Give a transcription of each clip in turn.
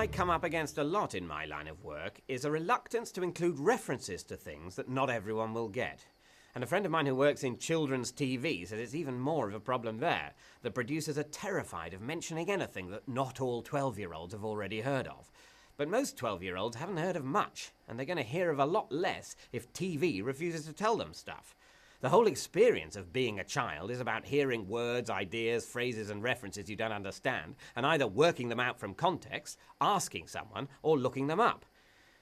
I come up against a lot in my line of work is a reluctance to include references to things that not everyone will get. And a friend of mine who works in children's TV says it's even more of a problem there. The producers are terrified of mentioning anything that not all 12-year-olds have already heard of. But most 12-year-olds haven't heard of much, and they're going to hear of a lot less if TV refuses to tell them stuff. The whole experience of being a child is about hearing words, ideas, phrases and references you don't understand, and either working them out from context, asking someone, or looking them up.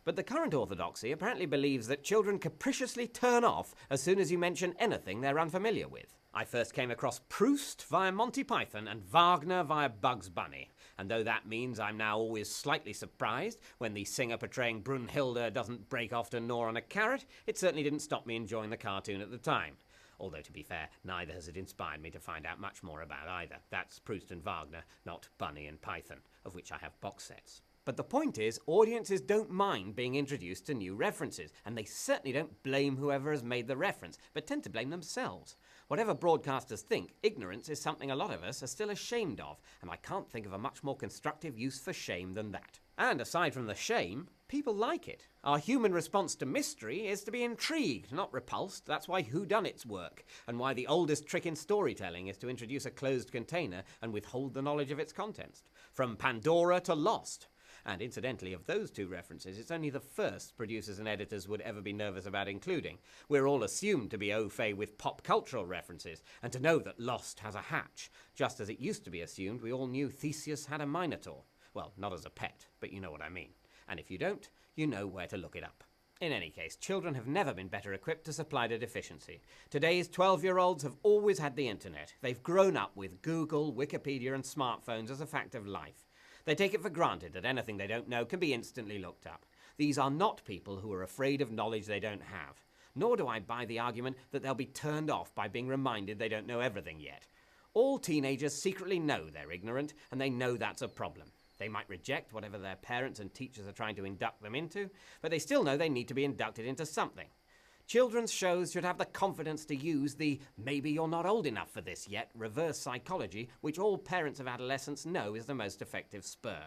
But the current orthodoxy apparently believes that children capriciously turn off as soon as you mention anything they're unfamiliar with. I first came across Proust via Monty Python and Wagner via Bugs Bunny. And though that means I'm now always slightly surprised when the singer portraying Brunhilde doesn't break off to gnaw on a carrot, it certainly didn't stop me enjoying the cartoon at the time. Although, to be fair, neither has it inspired me to find out much more about either. That's Proust and Wagner, not Bunny and Python, of which I have box sets. But the point is, audiences don't mind being introduced to new references, and they certainly don't blame whoever has made the reference, but tend to blame themselves. Whatever broadcasters think, ignorance is something a lot of us are still ashamed of, and I can't think of a much more constructive use for shame than that. And aside from the shame, people like it. Our human response to mystery is to be intrigued, not repulsed. That's why whodunits work, and why the oldest trick in storytelling is to introduce a closed container and withhold the knowledge of its contents. From Pandora to Lost. And incidentally, of those two references, it's only the first producers and editors would ever be nervous about including. We're all assumed to be au fait with pop cultural references, and to know that Lost has a hatch, just as it used to be assumed we all knew Theseus had a minotaur. Well, not as a pet, but you know what I mean. And if you don't, you know where to look it up. In any case, children have never been better equipped to supply the deficiency. Today's 12-year-olds have always had the internet. They've grown up with Google, Wikipedia and smartphones as a fact of life. They take it for granted that anything they don't know can be instantly looked up. These are not people who are afraid of knowledge they don't have. Nor do I buy the argument that they'll be turned off by being reminded they don't know everything yet. All teenagers secretly know they're ignorant, and they know that's a problem. They might reject whatever their parents and teachers are trying to induct them into, but they still know they need to be inducted into something. Children's shows should have the confidence to use the "maybe you're not old enough for this yet" reverse psychology, which all parents of adolescents know is the most effective spur.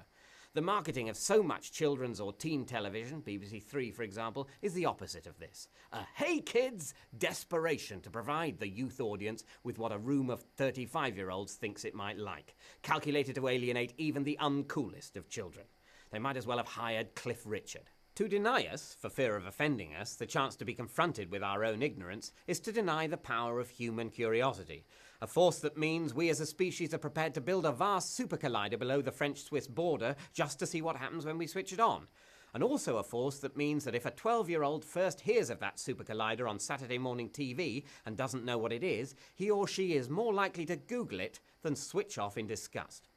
The marketing of so much children's or teen television, BBC Three for example, is the opposite of this. A "hey kids" desperation to provide the youth audience with what a room of 35-year-olds thinks it might like, calculated to alienate even the uncoolest of children. They might as well have hired Cliff Richard. To deny us, for fear of offending us, the chance to be confronted with our own ignorance is to deny the power of human curiosity, a force that means we as a species are prepared to build a vast super collider below the French-Swiss border just to see what happens when we switch it on. And also a force that means that if a 12-year-old first hears of that super collider on Saturday morning TV and doesn't know what it is, he or she is more likely to Google it than switch off in disgust.